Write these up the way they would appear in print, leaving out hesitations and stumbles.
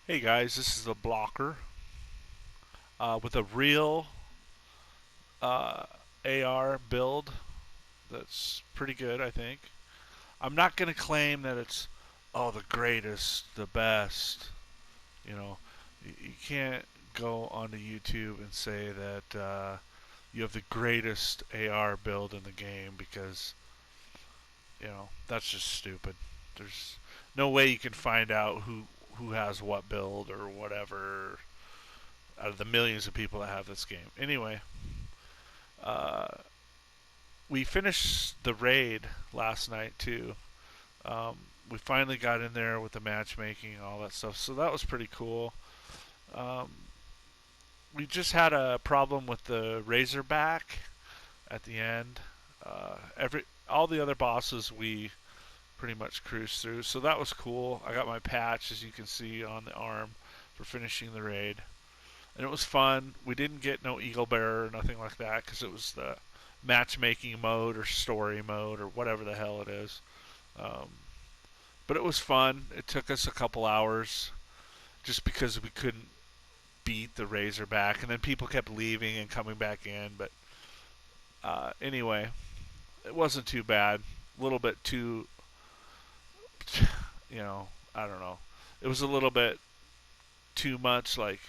Hey guys, this is the blocker with a real uh, AR build that's pretty good, I think. I'm not going to claim that it's the greatest, the best. You know, you can't go onto YouTube and say that you have the greatest AR build in the game because that's just stupid. There's no way you can find out who has what build or whatever out of the millions of people that have this game. Anyway, uh, we finished the raid last night too. We finally got in there with the matchmaking and all that stuff, so that was pretty cool. Um, we just had a problem with the Razorback at the end. Every all the other bosses we pretty much cruised through, so that was cool. I got my patch, as you can see, on the arm for finishing the raid, and it was fun. We didn't get no Eagle Bearer or nothing like that because it was the matchmaking mode or story mode or whatever the hell it is. Um, but it was fun. It took us a couple hours just because we couldn't beat the Razorback, and then people kept leaving and coming back in. But anyway, it wasn't too bad. A little bit too, I don't know. It was a little bit too much. Like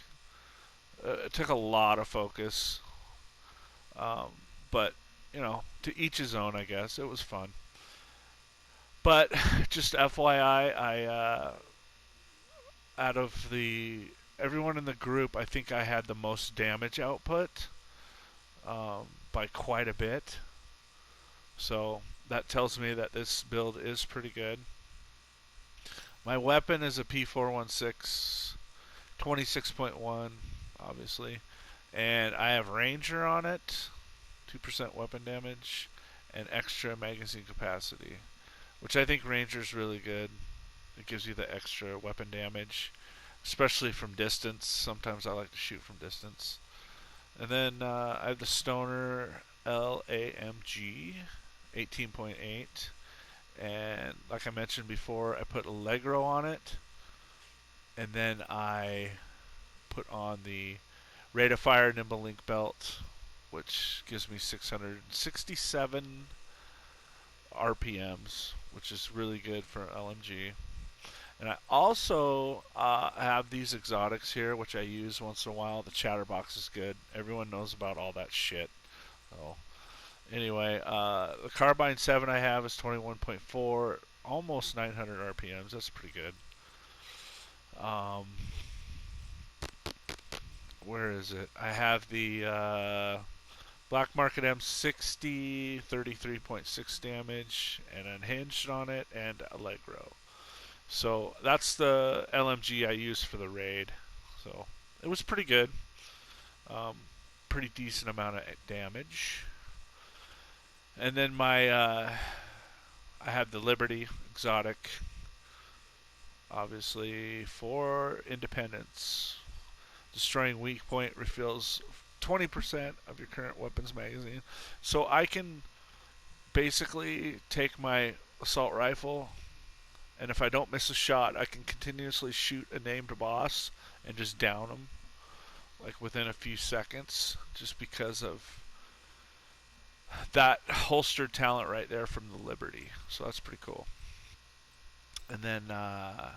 it took a lot of focus. Um, but to each his own, I guess. It was fun. But just FYI, out of the everyone in the group, I think I had the most damage output by quite a bit. So that tells me that this build is pretty good. My weapon is a P416 26.1, obviously, and I have Ranger on it, 2% weapon damage, and extra magazine capacity, which I think Ranger is really good. It gives you the extra weapon damage, especially from distance. Sometimes I like to shoot from distance. And then I have the Stoner LAMG 18.8. And like I mentioned before, I put Allegro on it. And then I put on the Rate of Fire Nimble Link Belt, which gives me 667 RPMs, which is really good for LMG. And I also have these exotics here, which I use once in a while. The Chatterbox is good. Everyone knows about all that shit. So anyway, the Carbine 7 I have is 21.4, almost 900 RPMs. That's pretty good. Um, where is it? I have the Black Market M60, 33.6 damage, and Unhinged on it, and Allegro. So that's the LMG I used for the raid. So it was pretty good. Um, Pretty decent amount of damage. And then I had the Liberty exotic, obviously for independence. Destroying weak point refills 20% of your current weapons magazine. So I can basically take my assault rifle, and if I don't miss a shot, I can continuously shoot a named boss and just down them like within a few seconds, just because of that holstered talent right there from the Liberty. So that's pretty cool. And then I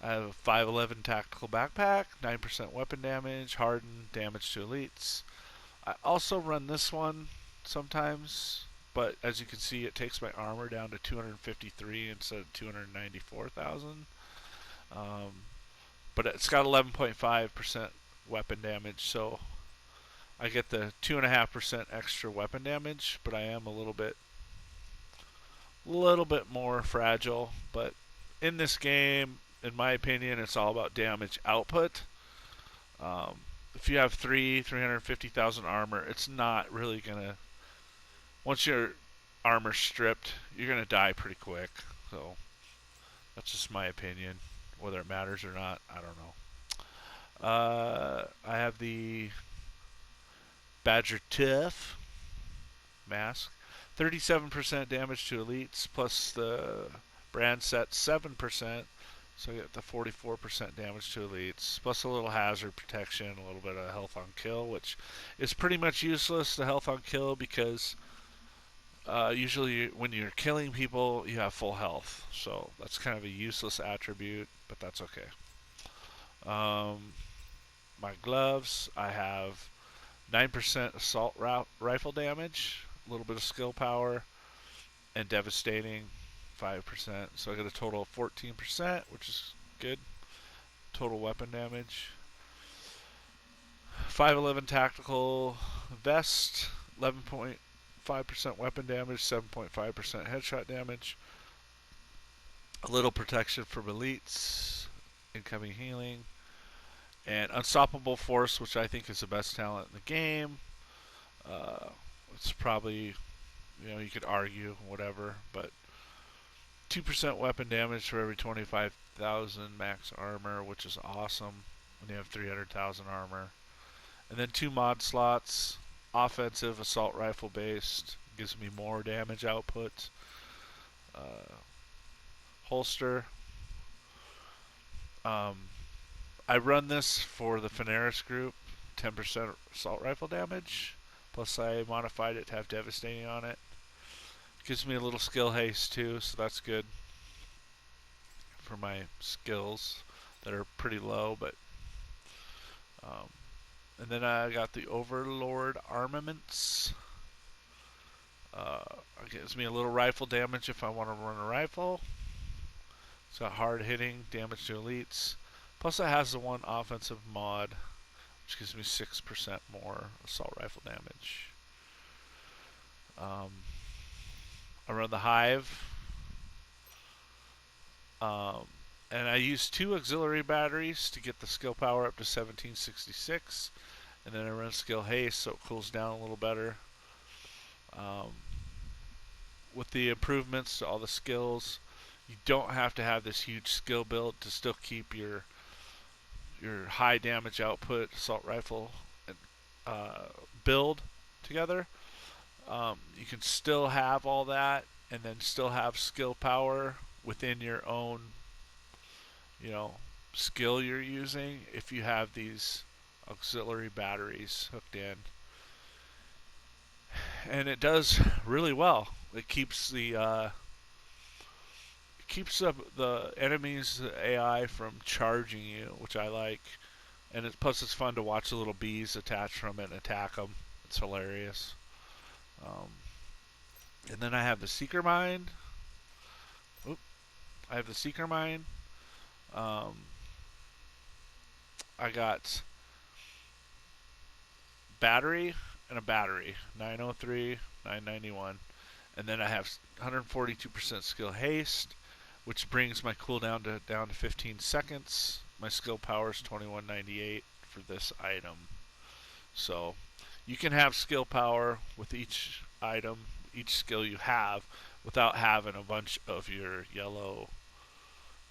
have a 511 tactical backpack, 9% weapon damage, hardened, damage to elites. I also run this one sometimes, but as you can see, it takes my armor down to 253 instead of 294,000. Um, but it's got 11.5% weapon damage, so I get the 2.5% extra weapon damage, but I am a little bit more fragile. But in this game, in my opinion, it's all about damage output. If you have 350,000 armor, it's not really gonna. Once your armor's stripped, you're gonna die pretty quick. So that's just my opinion. Whether it matters or not, I don't know. I have the Badger Tiff mask, 37% damage to elites, plus the brand set 7%, So I get the 44% damage to elites, plus a little hazard protection, a little bit of health on kill, which is pretty much useless, the health on kill, because usually when you're killing people, you have full health. So that's kind of a useless attribute, but that's okay. My gloves, I have 9% assault rifle damage, a little bit of skill power, and devastating 5%. So I get a total of 14%, which is good. Total weapon damage. 511 tactical vest, 11.5% weapon damage, 7.5% headshot damage. A little protection from elites, incoming healing, and unstoppable force, which I think is the best talent in the game. It's probably, you could argue whatever, but 2% weapon damage for every 25,000 max armor, which is awesome when you have 300,000 armor. And then 2 mod slots, offensive, assault rifle based, gives me more damage output. Holster. I run this for the Fenaris group, 10% assault rifle damage, plus I modified it to have devastating on it. Gives me a little skill haste too, so that's good for my skills that are pretty low, but and then I got the Overlord armaments. It gives me a little rifle damage if I want to run a rifle. It's got hard hitting, damage to elites. Plus it has the one offensive mod, which gives me 6% more assault rifle damage. I run the Hive. And I use 2 auxiliary batteries to get the skill power up to 1766. And then I run skill haste so it cools down a little better. With the improvements to all the skills, you don't have to have this huge skill build to still keep your high damage output assault rifle and build together. You can still have all that and then still have skill power within your own skill you're using if you have these auxiliary batteries hooked in. And it does really well. It keeps the enemies, the AI, from charging you, which I like. And plus it's fun to watch the little bees attach from it and attack them. It's hilarious. And then I have the Seeker Mine. I have the Seeker Mine. I got battery and a battery, 903, 991. And then I have 142% skill haste, which brings my cooldown down to 15 seconds. My skill power is 2198 for this item. So you can have skill power with each item, each skill you have, without having a bunch of your yellow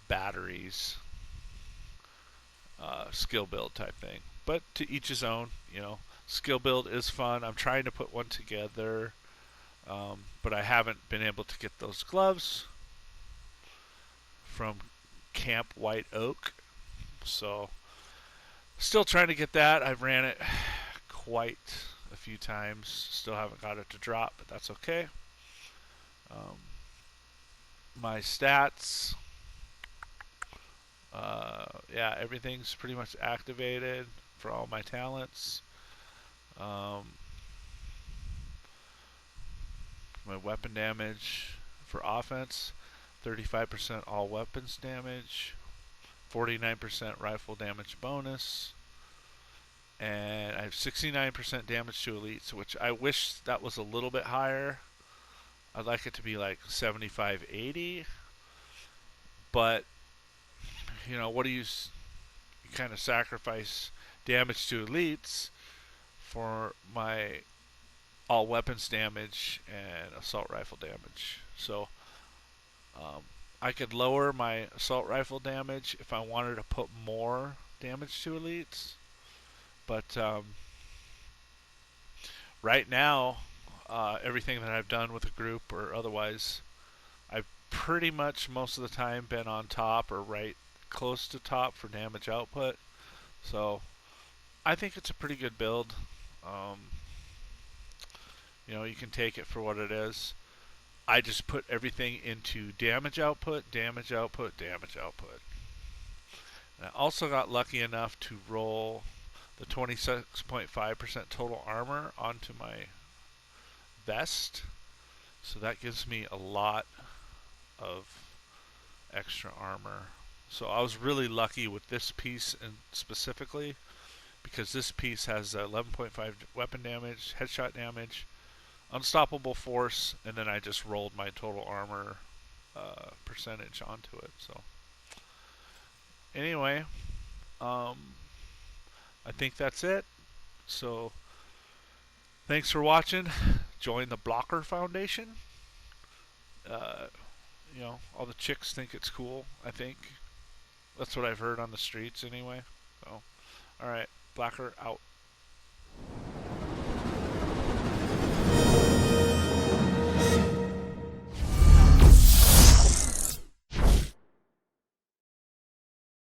batteries, skill build type thing. But to each his own, skill build is fun. I'm trying to put one together, but I haven't been able to get those gloves from Camp White Oak. So still trying to get that. I've ran it quite a few times. Still haven't got it to drop, but that's okay. My stats, everything's pretty much activated for all my talents. My weapon damage for offense, 35% all weapons damage, 49% rifle damage bonus, and I have 69% damage to elites, which I wish that was a little bit higher. I'd like it to be like 75, 80, but what do you kind of sacrifice damage to elites for my all weapons damage and assault rifle damage. So I could lower my assault rifle damage if I wanted to put more damage to elites, but right now everything that I've done with a group or otherwise, I've pretty much most of the time been on top or right close to top for damage output. So I think it's a pretty good build. Um, you can take it for what it is. I just put everything into damage output, damage output, damage output. And I also got lucky enough to roll the 26.5% total armor onto my vest. So that gives me a lot of extra armor. So I was really lucky with this piece and specifically because this piece has 11.5 weapon damage, headshot damage, unstoppable force, and then I just rolled my total armor percentage onto it. So anyway, I think that's it. So thanks for watching. Join the Blocker Foundation. Uh, all the chicks think it's cool, I think. That's what I've heard on the streets anyway. So, alright, Blocker out.